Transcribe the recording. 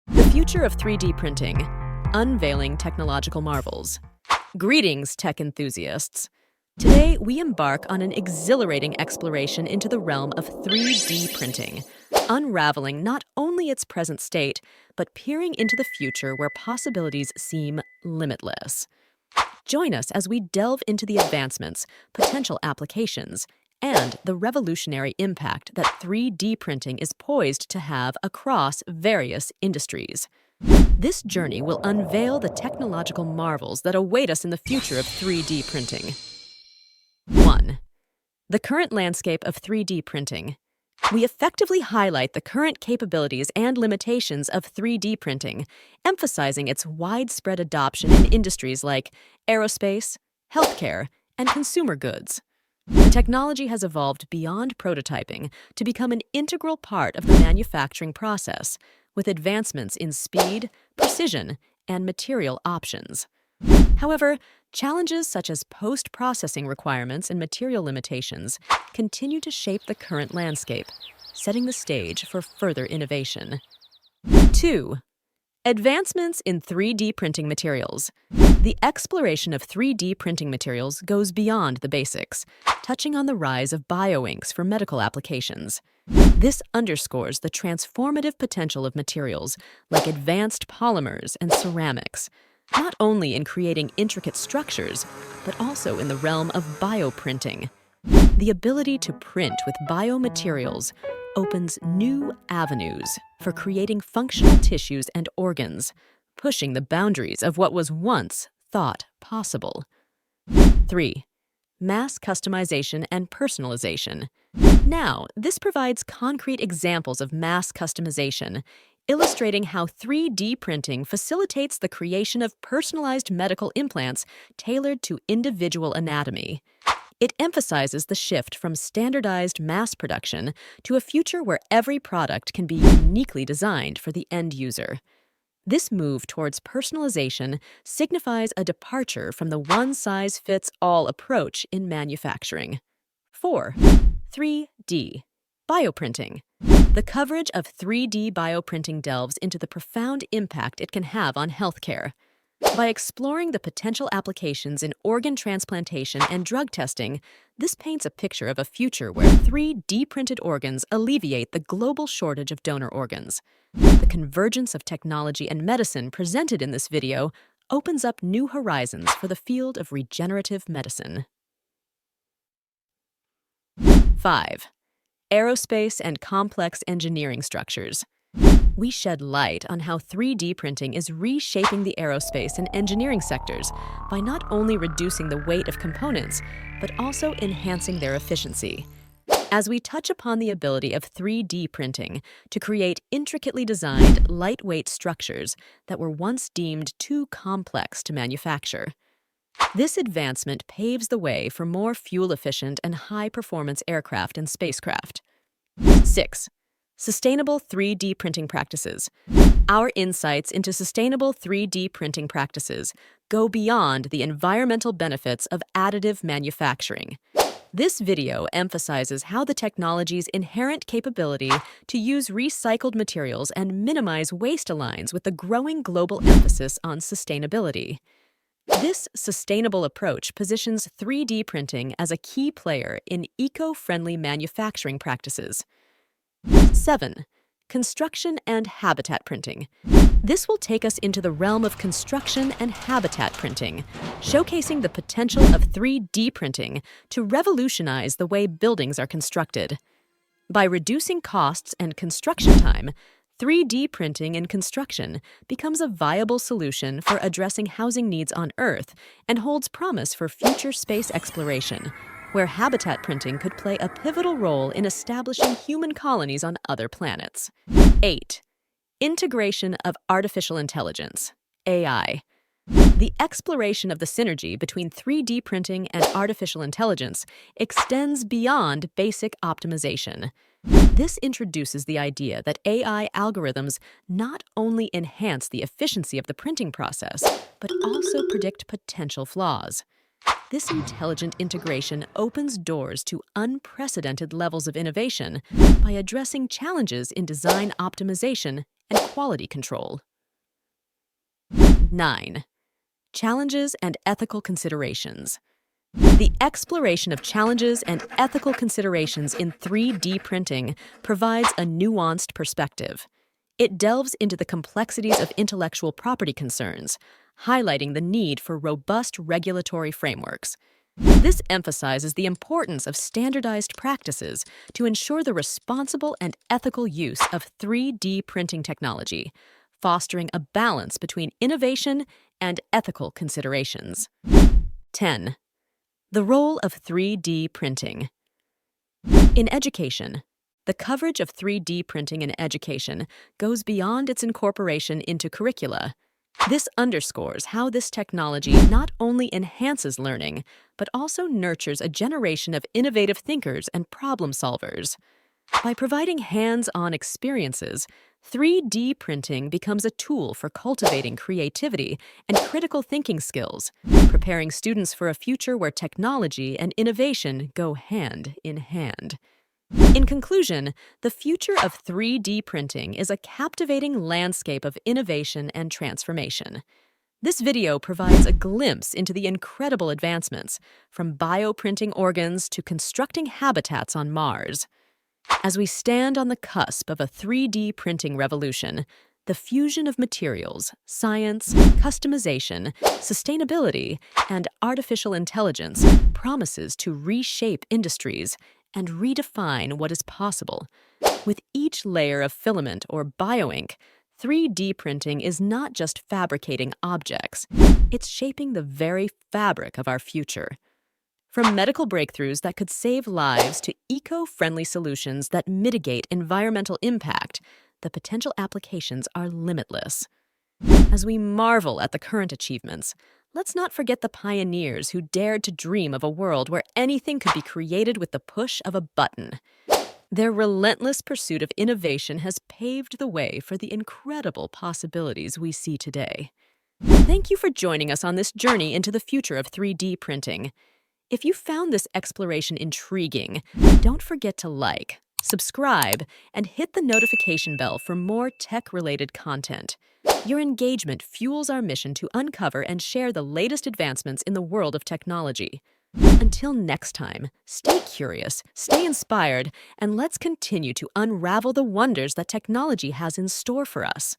The future of 3D printing, unveiling technological marvels. Greetings, tech enthusiasts. Today, we embark on an exhilarating exploration into the realm of 3D printing, unraveling not only its present state, but peering into the future where possibilities seem limitless. Join us as we delve into the advancements, potential applications, and the revolutionary impact that 3D printing is poised to have across various industries. This journey will unveil the technological marvels that await us in the future of 3D printing. 1. The current landscape of 3D printing. We effectively highlight the current capabilities and limitations of 3D printing, emphasizing its widespread adoption in industries like aerospace, healthcare, and consumer goods. The technology has evolved beyond prototyping to become an integral part of the manufacturing process, with advancements in speed, precision, and material options. However, challenges such as post-processing requirements and material limitations continue to shape the current landscape, setting the stage for further innovation. 2. Advancements in 3D printing materials. The exploration of 3D printing materials goes beyond the basics, touching on the rise of bioinks for medical applications. This underscores the transformative potential of materials like advanced polymers and ceramics, not only in creating intricate structures, but also in the realm of bioprinting. The ability to print with biomaterials opens new avenues for creating functional tissues and organs, pushing the boundaries of what was once thought possible. 3. Mass customization and personalization. Now, this provides concrete examples of mass customization, illustrating how 3D printing facilitates the creation of personalized medical implants tailored to individual anatomy. It emphasizes the shift from standardized mass production to a future where every product can be uniquely designed for the end user. This move towards personalization signifies a departure from the one-size-fits-all approach in manufacturing. 4. 3D bioprinting. The coverage of 3D bioprinting delves into the profound impact it can have on healthcare. By exploring the potential applications in organ transplantation and drug testing, this paints a picture of a future where 3D printed organs alleviate the global shortage of donor organs. The convergence of technology and medicine presented in this video opens up new horizons for the field of regenerative medicine. 5. Aerospace and complex engineering structures. We shed light on how 3D printing is reshaping the aerospace and engineering sectors by not only reducing the weight of components, but also enhancing their efficiency. As we touch upon the ability of 3D printing to create intricately designed, lightweight structures that were once deemed too complex to manufacture. This advancement paves the way for more fuel-efficient and high-performance aircraft and spacecraft. 6. Sustainable 3D printing practices. Our insights into sustainable 3D printing practices go beyond the environmental benefits of additive manufacturing. This video emphasizes how the technology's inherent capability to use recycled materials and minimize waste aligns with the growing global emphasis on sustainability. This sustainable approach positions 3D printing as a key player in eco-friendly manufacturing practices. 7. Construction and habitat printing. This will take us into the realm of construction and habitat printing, showcasing the potential of 3D printing to revolutionize the way buildings are constructed. By reducing costs and construction time, 3D printing in construction becomes a viable solution for addressing housing needs on Earth and holds promise for future space exploration, where habitat printing could play a pivotal role in establishing human colonies on other planets. 8. Integration of artificial intelligence, AI. The exploration of the synergy between 3D printing and artificial intelligence extends beyond basic optimization. This introduces the idea that AI algorithms not only enhance the efficiency of the printing process, but also predict potential flaws. This intelligent integration opens doors to unprecedented levels of innovation by addressing challenges in design optimization and quality control. 9. Challenges and ethical considerations. The exploration of challenges and ethical considerations in 3D printing provides a nuanced perspective. It delves into the complexities of intellectual property concerns, highlighting the need for robust regulatory frameworks. This emphasizes the importance of standardized practices to ensure the responsible and ethical use of 3D printing technology, fostering a balance between innovation and ethical considerations. 10. The role of 3D printing. In education, the coverage of 3D printing in education goes beyond its incorporation into curricula. This underscores how this technology not only enhances learning, but also nurtures a generation of innovative thinkers and problem solvers. By providing hands-on experiences, 3D printing becomes a tool for cultivating creativity and critical thinking skills, preparing students for a future where technology and innovation go hand in hand. In conclusion, the future of 3D printing is a captivating landscape of innovation and transformation. This video provides a glimpse into the incredible advancements, from bioprinting organs to constructing habitats on Mars. As we stand on the cusp of a 3D printing revolution, the fusion of materials, science, customization, sustainability, and artificial intelligence promises to reshape industries and redefine what is possible. With each layer of filament or bioink, 3D printing is not just fabricating objects, it's shaping the very fabric of our future. From medical breakthroughs that could save lives to eco-friendly solutions that mitigate environmental impact, the potential applications are limitless. As we marvel at the current achievements, let's not forget the pioneers who dared to dream of a world where anything could be created with the push of a button. Their relentless pursuit of innovation has paved the way for the incredible possibilities we see today. Thank you for joining us on this journey into the future of 3D printing. If you found this exploration intriguing, don't forget to like, subscribe, and hit the notification bell for more tech-related content. Your engagement fuels our mission to uncover and share the latest advancements in the world of technology. Until next time, stay curious, stay inspired, and let's continue to unravel the wonders that technology has in store for us.